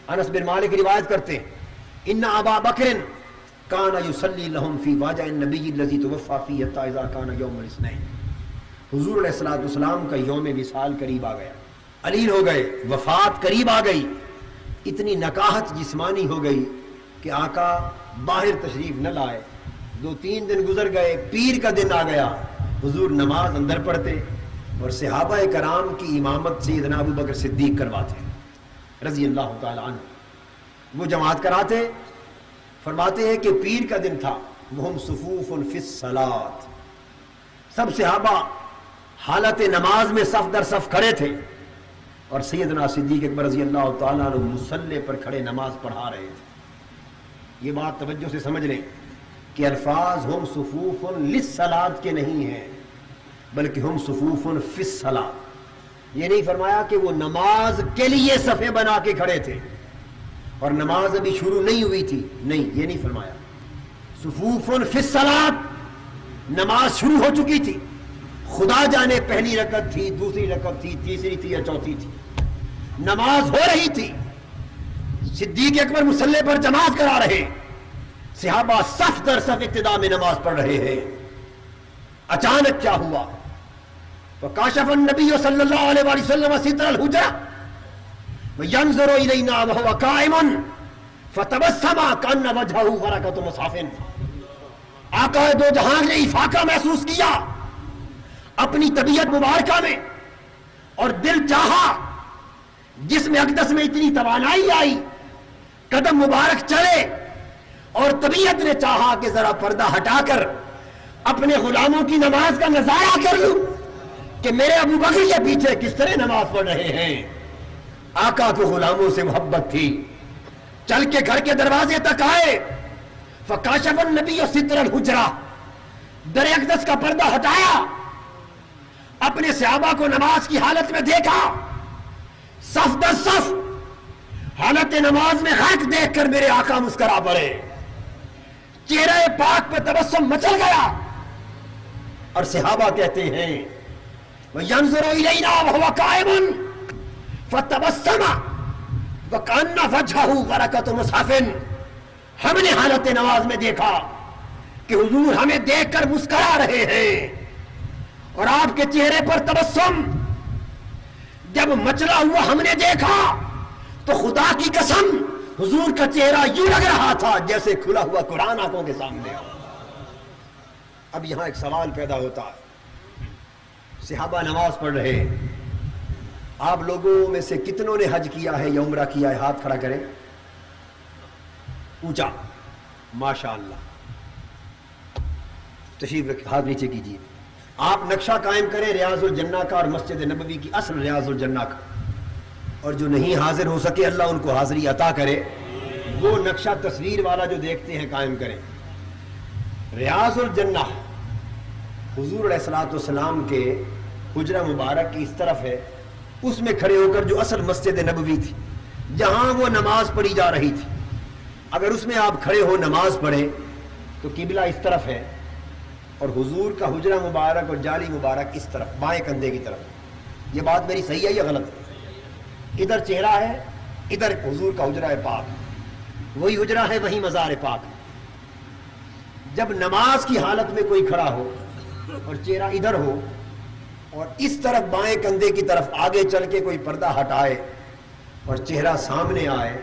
انس بن مالک روایت کرتے ہیں ان ابا بکر کان یصلی لهم فی واجع النبی الذی توفی فیہ حتی اذا کان یوم الاثنین. حضور علیہ الصلوۃ والسلام کا یوم وصال قریب آ گیا، علیل ہو گئے، وفات قریب آ گئی، اتنی نکاہت جسمانی ہو گئی کہ آقا باہر تشریف نہ لائے. 2-3 دن گزر گئے، پیر کا دن آ گیا، حضور نماز اندر پڑھتے اور صحابہ کرام کی امامت سیدنا ابو بکر صدیق کرواتے رضی اللہ تعالی عنہ. وہ جماعت کراتے، فرماتے ہیں کہ پیر کا دن تھا، وہم صفوف فی الصلاۃ، سب صحابہ حالت نماز میں صف در صف کھڑے تھے اور سیدنا صدیق اکبر رضی اللہ تعالیٰ عنہ مصلی پر کھڑے نماز پڑھا رہے تھے. یہ بات توجہ سے سمجھ لیں کہ الفاظ ہم صفوف للصلاۃ کے نہیں ہیں بلکہ ہم صفوف فی الصلاۃ. یہ نہیں فرمایا کہ وہ نماز کے لیے صفیں بنا کے کھڑے تھے اور نماز ابھی شروع نہیں ہوئی تھی، نہیں، یہ نہیں فرمایا. صفوف فی الصلاۃ، نماز شروع ہو چکی تھی، خدا جانے پہلی رکعت تھی، دوسری رکعت تھی، تیسری تھی یا چوتھی تھی، نماز ہو رہی تھی. صدیق اکبر مصلی پر جماعت کرا رہے، صحابہ صف در صف ابتدا میں نماز پڑھ رہے ہیں. اچانک کیا ہوا؟ فکاشف النبی صلی اللہ علیہ وآلہ وسلم ستر الحجرہ وینظر الینا وہو قائم فتبسم کأن وجہہ برکۃ مصحف. آقا دو جہاں نے افاقہ محسوس کیا اپنی طبیعت مبارکہ میں اور دل چاہا، جس میں اقدس میں اتنی توانائی آئی، قدم مبارک چلے اور طبیعت نے چاہا کہ ذرا پردہ ہٹا کر اپنے غلاموں کی نماز کا نظارہ کر لوں کہ میرے ابو بکر کے پیچھے کس طرح نماز پڑھ رہے ہیں. آقا کو غلاموں سے محبت تھی، چل کے گھر کے دروازے تک آئے. فکاشف النبی ستر الحجرہ، در اقدس کا پردہ ہٹایا، اپنے صحابہ کو نماز کی حالت میں دیکھا، صف در صف حالت نماز میں غرق دیکھ کر میرے آقا مسکرا پڑے، چہرہ پاک پہ تبسم مچل گیا اور صحابہ کہتے ہیں وَيَنظُرُ إِلَيْنَا وَهُوَ قَائِمٌ فَتَبَسَّمَ وَكَأَنَّ وَجْهَهُ بَرَكَةُ مُصْحَفٍ. ہم نے حالت نماز میں دیکھا کہ حضور ہمیں دیکھ کر مسکرا رہے ہیں اور آپ کے چہرے پر تبسم جب مچلا ہوا ہم نے دیکھا تو خدا کی قسم حضور کا چہرہ یوں لگ رہا تھا جیسے کھلا ہوا قرآن آنکھوں کے سامنے ہو. اب یہاں ایک سوال پیدا ہوتا ہے، صحابہ نماز پڑھ رہے ہیں، آپ لوگوں میں سے کتنوں نے حج کیا ہے یا عمرہ کیا ہے؟ ہاتھ کھڑا کریں اونچا، ماشاءاللہ. تشریف رکھیں، ہاتھ نیچے کیجیے. آپ نقشہ قائم کریں ریاض الجنہ کا اور مسجد نبوی کی اصل ریاض الجنہ کا، اور جو نہیں حاضر ہو سکے اللہ ان کو حاضری عطا کرے، وہ نقشہ تصویر والا جو دیکھتے ہیں قائم کریں. ریاض الجنہ حضور علیہ الصلوۃ والسلام کے حجرہ مبارک کی اس طرف ہے، اس میں کھڑے ہو کر جو اصل مسجد نبوی تھی جہاں وہ نماز پڑھی جا رہی تھی، اگر اس میں آپ کھڑے ہو نماز پڑھیں تو قبلہ اس طرف ہے اور حضور کا حجرہ مبارک اور جالی مبارک اس طرف بائیں کندھے کی طرف. یہ بات میری صحیح ہے یا غلط ہے؟ ادھر چہرہ ہے، ادھر حضور کا حجرہ پاک، وہی حجرہ ہے وہی مزار پاک. جب نماز کی حالت میں کوئی کھڑا ہو اور چہرہ ادھر ہو اور اس طرف بائیں کندھے کی طرف آگے چل کے کوئی پردہ ہٹائے اور چہرہ سامنے آئے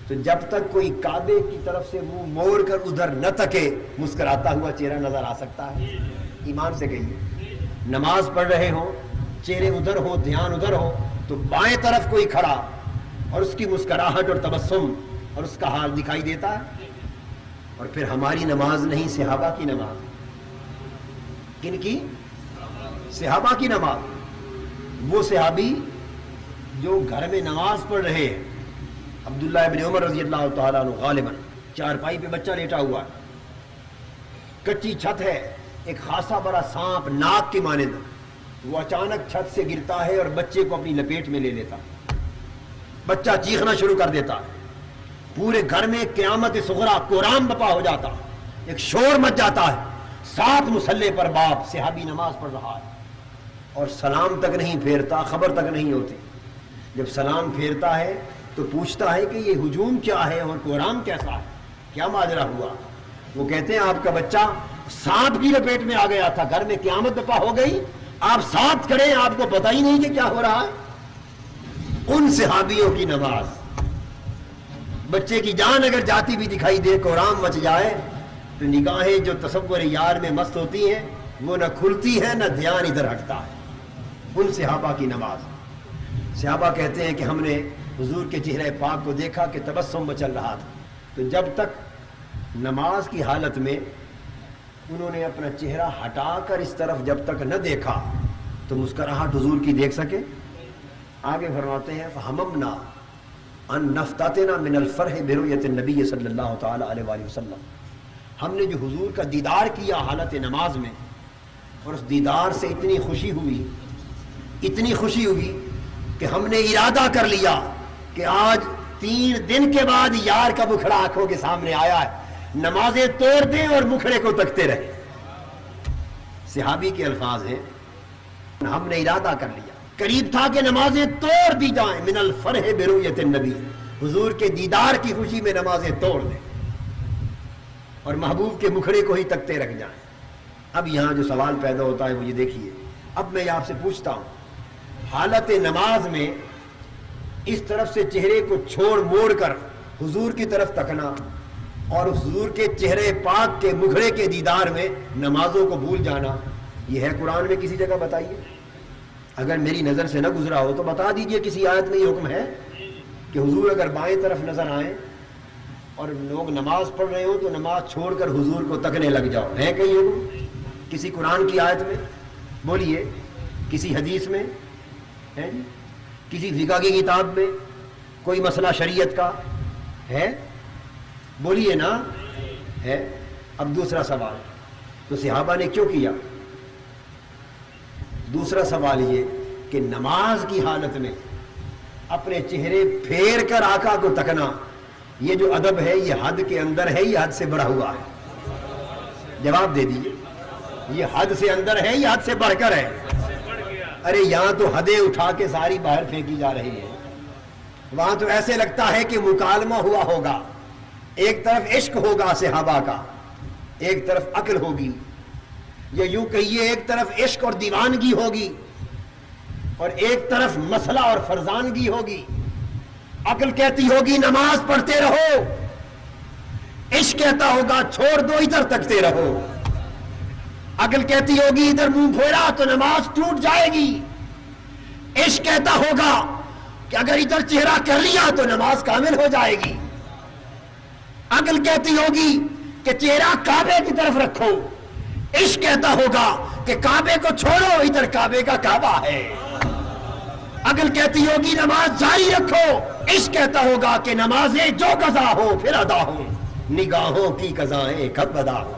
تو جب تک کوئی کعبے کی طرف سے منہ موڑ کر ادھر نہ تکے مسکراتا ہوا چہرہ نظر آ سکتا ہے. ایمان سے کہیے، نماز پڑھ رہے ہوں، چہرے ادھر ہو، دھیان ادھر ہو تو بائیں طرف کوئی کھڑا اور اس کی مسکراہٹ اور تبسم اور اس کا حال دکھائی دیتا ہے. اور پھر ہماری نماز نہیں، صحابہ کی نماز. کن کی؟ صحابہ کی نماز. وہ صحابی جو گھر میں نماز پڑھ رہے ہیں، عبداللہ ابن عمر رضی اللہ تعالیٰ عنہ غالباً چارپائی پہ بچہ لیٹا ہوا ہے، کچی چھت ہے، ایک خاصا بڑا سانپ ناک کے مانند، وہ اچانک چھت سے گرتا ہے اور بچے کو اپنی لپیٹ میں لے لیتا، بچہ چیخنا شروع کر دیتا ہے، پورے گھر میں قیامت صغریٰ کورام بپا ہو جاتا، ایک شور مچ جاتا ہے. ساتھ مصلی پر باپ صحابی نماز پڑھ رہا ہے اور سلام تک نہیں پھیرتا، خبر تک نہیں ہوتی. جب سلام پھیرتا ہے تو پوچھتا ہے کہ یہ ہجوم کیا ہے اور کوہرام کیسا ہے, کیا ماجرا ہوا؟ وہ کہتے ہیں آپ کا بچہ سانپ کی لپیٹ میں آ گیا تھا, گھر میں قیامت برپا ہو گئی, آپ ساتھ کھڑے ہیں, آپ کو پتہ ہی نہیں کہ کیا ہو رہا ہے. ان صحابیوں کی نماز, بچے کی جان اگر جاتی بھی دکھائی دے, کوہرام مچ جائے, تو نگاہیں جو تصور یار میں مست ہوتی ہیں وہ نہ کھلتی ہے نہ دھیان ادھر ہٹتا ہے. ان صحابہ کی نماز. صحابہ کہتے ہیں کہ ہم نے حضور کے چہرے پاک کو دیکھا کہ تبسم مچل رہا تھا, تو جب تک نماز کی حالت میں انہوں نے اپنا چہرہ ہٹا کر اس طرف جب تک نہ دیکھا تو مسکراہٹ حضور کی دیکھ سکے. آگے فرماتے ہیں فہممنا ان نفتتنا من الفرح برؤیت النبی صلی اللہ تعالی علیہ وآلہ وسلم, ہم نے جو حضور کا دیدار کیا حالت نماز میں, اور اس دیدار سے اتنی خوشی ہوئی کہ ہم نے ارادہ کر لیا کہ آج 3 دن کے بعد یار کا مکھڑا آنکھوں کے سامنے آیا ہے, نمازیں توڑ دیں اور مکھڑے کو تکتے رہے. صحابی کے الفاظ ہیں, ہم نے ارادہ کر لیا, قریب تھا کہ نمازیں توڑ دی جائیں, من الفرح برؤیت النبی, حضور کے دیدار کی خوشی میں نمازیں توڑ دیں اور محبوب کے مکھڑے کو ہی تکتے رکھ جائیں. اب یہاں جو سوال پیدا ہوتا ہے وہ یہ دیکھیے, اب میں آپ سے پوچھتا ہوں, حالت نماز میں اس طرف سے چہرے کو چھوڑ موڑ کر حضور کی طرف تکنا اور حضور کے چہرے پاک کے مکھڑے کے دیدار میں نمازوں کو بھول جانا, یہ ہے قرآن میں کسی جگہ؟ بتائیے. اگر میری نظر سے نہ گزرا ہو تو بتا دیجئے کسی آیت میں یہ حکم ہے کہ حضور اگر بائیں طرف نظر آئیں اور لوگ نماز پڑھ رہے ہو تو نماز چھوڑ کر حضور کو تکنے لگ جاؤ؟ ہے کہیں حکم کسی قرآن کی آیت میں؟ بولیے. کسی حدیث میں ہے جی؟ کسی فقہ کی کتاب میں کوئی مسئلہ شریعت کا ہے؟ بولیے نا, ہے. اب دوسرا سوال, تو صحابہ نے کیوں کیا؟ دوسرا سوال یہ کہ نماز کی حالت میں اپنے چہرے پھیر کر آقا کو تکنا, یہ جو ادب ہے یہ حد کے اندر ہے, یہ حد سے بڑھا ہوا ہے؟ جواب دے دیجئے, یہ حد سے اندر ہے یا حد سے بڑھ کر ہے؟ ارے یہاں تو حدیں اٹھا کے ساری باہر پھینکی جا رہی ہے, وہاں تو ایسے لگتا ہے کہ مکالمہ ہوا ہوگا, ایک طرف عشق ہوگا صحابہ کا, ایک طرف عقل ہوگی, یا یوں کہیے ایک طرف عشق اور دیوانگی ہوگی اور ایک طرف مسئلہ اور فرزانگی ہوگی. عقل کہتی ہوگی نماز پڑھتے رہو, عشق کہتا ہوگا چھوڑ دو ادھر تکتے رہو. عقل کہتی ہوگی ادھر منہ پھیرا تو نماز ٹوٹ جائے گی, عشق کہتا ہوگا کہ اگر ادھر چہرہ کر لیا تو نماز کامل ہو جائے گی. عقل کہتی ہوگی کہ چہرہ کعبے کی طرف رکھو, عشق کہتا ہوگا کہ کعبے کو چھوڑو ادھر کعبے کا کعبہ ہے. عقل کہتی ہوگی نماز جاری رکھو, عشق کہتا ہوگا کہ نمازیں جو قضا ہو پھر ادا ہو, نگاہوں کی قضائیں کب ادا ہو.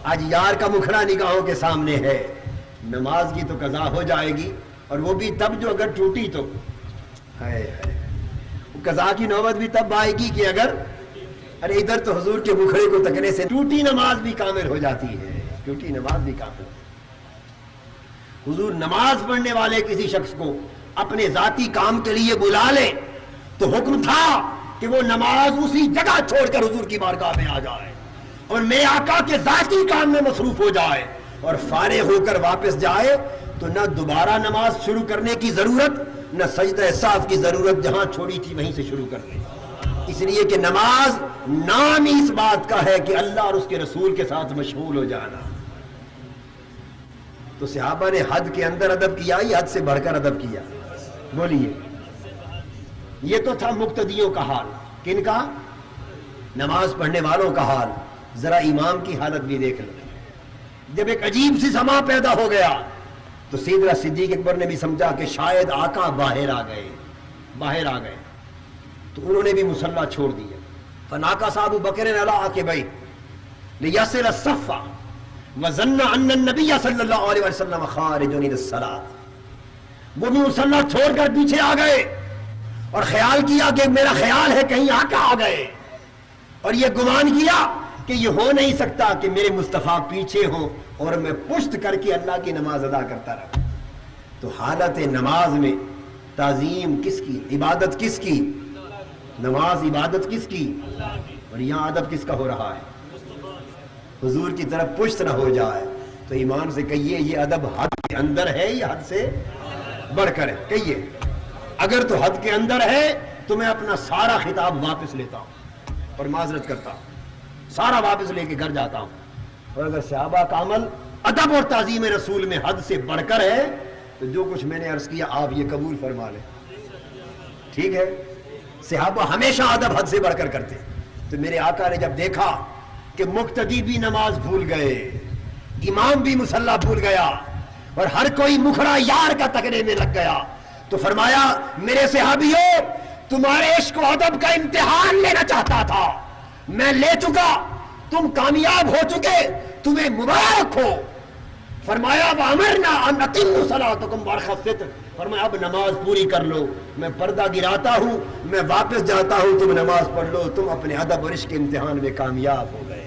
آج یار کا مکھڑا نگاہوں کے سامنے ہے, نماز کی تو قضا ہو جائے گی, اور وہ بھی تب جو اگر ٹوٹی تو قضا کی نوبت بھی تب آئے گی کہ اگر, ارے ادھر تو حضور کے مکھڑے کو تکنے سے ٹوٹی نماز بھی کامل ہو جاتی ہے, ٹوٹی نماز بھی کامل ہو. حضور نماز پڑھنے والے کسی شخص کو اپنے ذاتی کام کے لیے بلا لے تو حکم تھا کہ وہ نماز اسی جگہ چھوڑ کر حضور کی بارگاہ میں آ جائے اور میرے آقا کے ذاتی کام میں مصروف ہو جائے, اور فارغ ہو کر واپس جائے تو نہ دوبارہ نماز شروع کرنے کی ضرورت, نہ سجدہ سہو کی ضرورت, جہاں چھوڑی تھی وہیں سے شروع کر دے. اس لیے کہ نماز نام ہی اس بات کا ہے کہ اللہ اور اس کے رسول کے ساتھ مشغول ہو جانا. تو صحابہ نے حد کے اندر ادب کیا یا حد سے بڑھ کر ادب کیا؟ بولیے. یہ تو تھا مقتدیوں کا حال. کن کا؟ نماز پڑھنے والوں کا حال. ذرا امام کی حالت بھی دیکھ لو. جب ایک عجیب سی سما پیدا ہو گیا تو سیدنا صدیق اکبر نے بھی سمجھا کہ شاید آقا باہر آ گئے, تو انہوں نے بھی مصلی چھوڑ دیا. فناقص ابو بکر علی عقبیہ لیصل الصف وظن ان النبی صلی اللہ علیہ وسلم خارج الى الصلاۃ. وہ بھی مصلی چھوڑ کر پیچھے آ گئے اور خیال کیا کہ میرا خیال ہے کہیں آقا آ گئے, اور یہ گمان کیا کہ یہ ہو نہیں سکتا کہ میرے مصطفیٰ پیچھے ہوں اور میں پشت کر کے اللہ کی نماز ادا کرتا رہا. تو حالت نماز میں تعظیم کس کی, عبادت کس کی؟ نماز عبادت کس کی؟ اور یہاں ادب کس کا ہو رہا ہے؟ حضور کی طرف پشت نہ ہو جائے تو ایمان سے کہیے یہ ادب حد کے اندر ہے یا حد سے بڑھ کر ہے؟ کہیے اگر تو حد کے اندر ہے تو میں اپنا سارا خطاب واپس لیتا ہوں اور معذرت کرتا ہوں، سارا واپس لے کے گھر جاتا ہوں. اور اگر صحابہ کا عمل ادب اور تعظیم رسول میں حد سے بڑھ کر ہے تو جو کچھ میں نے عرض کیا آپ یہ قبول فرما لیں. ٹھیک ہے؟ صحابہ ہمیشہ ادب حد سے بڑھ کر کرتے. تو میرے آقا نے جب دیکھا کہ مقتدی بھی نماز بھول گئے، امام بھی مصلی بھول گیا اور ہر کوئی مکھڑا یار کا تکنے میں لگ گیا، تو فرمایا میرے صحابیوں تمہارے عشق و ادب کا امتحان لینا چاہتا تھا، میں لے چکا، تم کامیاب ہو چکے، تمہیں مبارک ہو. فرمایا وَأَمَرْنَا أَنْ أَتِمُّوا صَلَاتَكُمْ وَأَرْخَ السِّتْرَ، فرمایا اب نماز پوری کر لو، میں پردہ گراتا ہوں، میں واپس جاتا ہوں، تم نماز پڑھ لو، تم اپنے ادب اور عشق کے امتحان میں کامیاب ہو گئے.